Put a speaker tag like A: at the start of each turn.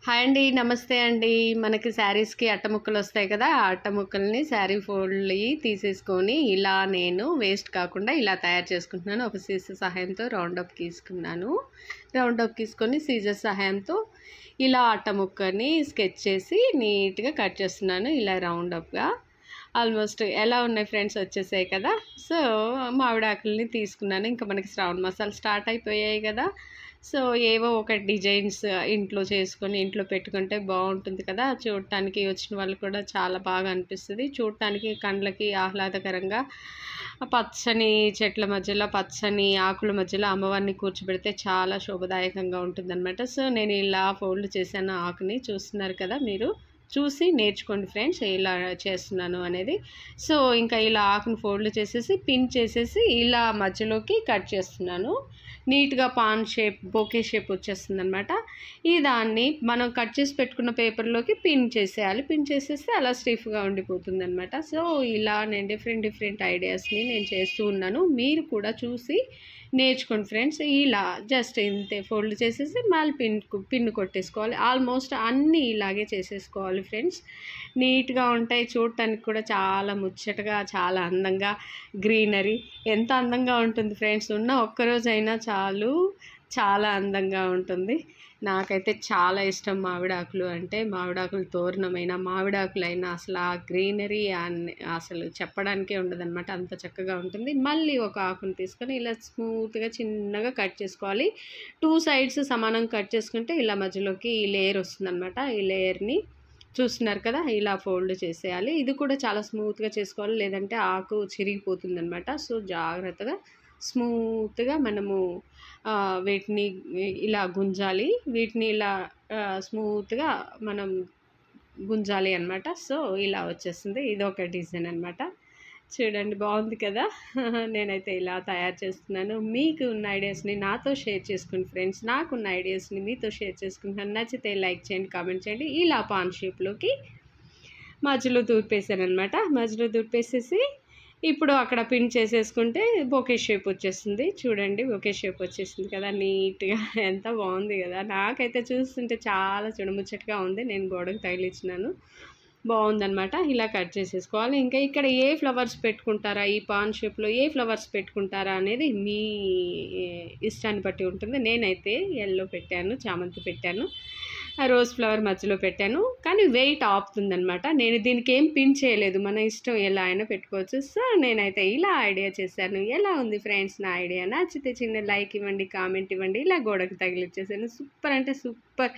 A: Hi అండి. నమస్తే అండి. మనకి శారీస్‌కి అట్టముక్కలు వస్తాయి కదా! ఆ అట్టముక్కల్ని శారీ ఫోల్డ్‌యి తీసేసుకొని ఇలా నేను వేస్ట్ కాకుండా ఇలా తయారు చేసుకుంటున్నాను. ఒక సీజర్ సహాయంతో రౌండ్ అప్ గీసుకున్నాను. రౌండ్ అప్ గీసుకొని సీజర్ సహాయంతో ఇలా అట్టముక్కని స్కెచ్ చేసి నీట్‌గా కట్ చేస్తున్నాను. ఇలా రౌండ్ అప్‌గా. ఆల్మోస్ట్ ఎలా ఉన్నాయి ఫ్రెండ్స్, వచ్చేసాయి కదా! సో, మామిడాకుల్ని తీసుకున్నాను. ఇంకా మనకి శ్రావణ మాసాలు స్టార్ట్ అయిపోయాయి కదా! సో, ఏవో ఒక డిజైన్స్ ఇంట్లో చేసుకొని ఇంట్లో పెట్టుకుంటే బాగుంటుంది కదా! చూడటానికి వచ్చిన వాళ్ళు కూడా చాలా బాగా అనిపిస్తుంది. చూడటానికి కండ్లకి ఆహ్లాదకరంగా పచ్చని చెట్ల మధ్యలో, పచ్చని ఆకుల మధ్యలో అమ్మవారిని కూర్చోబెడితే చాలా శోభదాయకంగా ఉంటుందన్నమాట. సో, నేను ఇలా ఫోల్డ్ చేశాను ఆకుని. చూస్తున్నారు కదా మీరు. చూసి నేర్చుకోండి ఫ్రెండ్స్, ఇలా చేస్తున్నాను అనేది. సో, ఇంకా ఇలా ఆకును ఫోల్డ్ చేసేసి పిన్ చేసేసి ఇలా మధ్యలోకి కట్ చేస్తున్నాను. నీట్‌గా పాన్ షేప్, బొకే షేప్ వచ్చేస్తుందనమాట. ఈ దాన్ని మనం కట్ చేసి పెట్టుకున్న పేపర్‌లోకి పిన్ చేసేయాలి. పిన్ చేసేస్తే అలా స్టిఫ్‌గా ఉండిపోతుందనమాట. సో, ఇలా నేను డిఫరెంట్ ఐడియాస్‌ని నేను చేస్తూ ఉన్నాను. మీరు కూడా చూసి నేర్చుకోండి ఫ్రెండ్స్. ఇలా జస్ట్ ఇంతే ఫోల్డ్ చేసేసి మళ్ళీ పిన్ కొట్టేసుకోవాలి. ఆల్మోస్ట్ అన్నీ ఇలాగే చేసేసుకోవాలి ఫ్రెండ్స్. నీట్‌గా ఉంటాయి. చూడటానికి కూడా చాలా ముచ్చటగా, చాలా అందంగా, గ్రీనరీ ఎంత అందంగా ఉంటుంది ఫ్రెండ్స్. ఉన్న ఒక్కరోజైనా చాలు, చాలా అందంగా ఉంటుంది. నాకైతే చాలా ఇష్టం మామిడాకులు అంటే. మామిడాకులు తోరణమైనా, మామిడాకులైనా అసలు ఆ గ్రీనరీ అసలు చెప్పడానికే ఉండదనమాట. అంత చక్కగా ఉంటుంది. మళ్ళీ ఒక ఆకుని తీసుకొని ఇలా స్మూత్‌గా చిన్నగా కట్ చేసుకోవాలి. 2 సైడ్స్ సమానంగా కట్ చేసుకుంటే ఇలా మధ్యలోకి ఈ లేయర్ వస్తుందనమాట. ఈ లేయర్‌ని చూస్తున్నారు కదా! ఇలా ఫోల్డ్ చేసేయాలి. ఇది కూడా చాలా స్మూత్‌గా చేసుకోవాలి, లేదంటే ఆకు చిరిగిపోతుందనమాట. సో, జాగ్రత్తగా స్మూత్‌గా మనము వీటిని ఇలా గుంజాలి. వీటిని ఇలా స్మూత్‌గా మనం గుంజాలి అనమాట. సో, ఇలా వచ్చేస్తుంది. ఇదొక డిజైన్ అనమాట. చూడండి, బాగుంది కదా! నేనైతే ఇలా తయారు చేస్తున్నాను. మీకు ఉన్న ఐడియాస్‌ని నాతో షేర్ చేసుకోండి ఫ్రెండ్స్. నాకున్న ఐడియాస్‌ని మీతో షేర్ చేసుకుంటున్నాను. నచ్చితే లైక్ చేయండి, కామెంట్ చేయండి. ఇలా పాన్ షేప్‌లోకి మధ్యలో దూర్పేసాననమాట. మధ్యలో దూర్పేసేసి ఇప్పుడు అక్కడ పిన్ చేసేసుకుంటే బొకే షేప్ వచ్చేస్తుంది. చూడండి, బొకే షేప్ వచ్చేసింది కదా! నీట్‌గా ఎంత బాగుంది కదా! నాకైతే చూస్తుంటే చాలా చూడముచ్చటగా ఉంది. నేను గోడకు తగిలించినాను. బాగుందనమాట. ఇలా కట్ చేసేసుకోవాలి. ఇంకా ఇక్కడ ఏ ఫ్లవర్స్ పెట్టుకుంటారా, ఈ పాన్ షేప్‌లో ఏ ఫ్లవర్స్ పెట్టుకుంటారా అనేది మీ ఇష్టాన్ని బట్టి ఉంటుంది. నేనైతే యెల్లో పెట్టాను, చామంతి పెట్టాను, రోజ్ ఫ్లవర్ మధ్యలో పెట్టాను. కానీ వెయిట్ ఆపుతుందనమాట. నేను దీనికి ఏం పిన్ చేయలేదు. మన ఇష్టం, ఎలా అయినా పెట్టుకోవచ్చు. సో, నేనైతే ఇలా ఐడియా చేశాను. ఎలా ఉంది ఫ్రెండ్స్ నా ఐడియా? నచ్చితే చిన్న లైక్ ఇవ్వండి, కామెంట్ ఇవ్వండి. ఇలా గోడకు తగిలిచ్చేసాను. సూపర్ అంటే సూపర్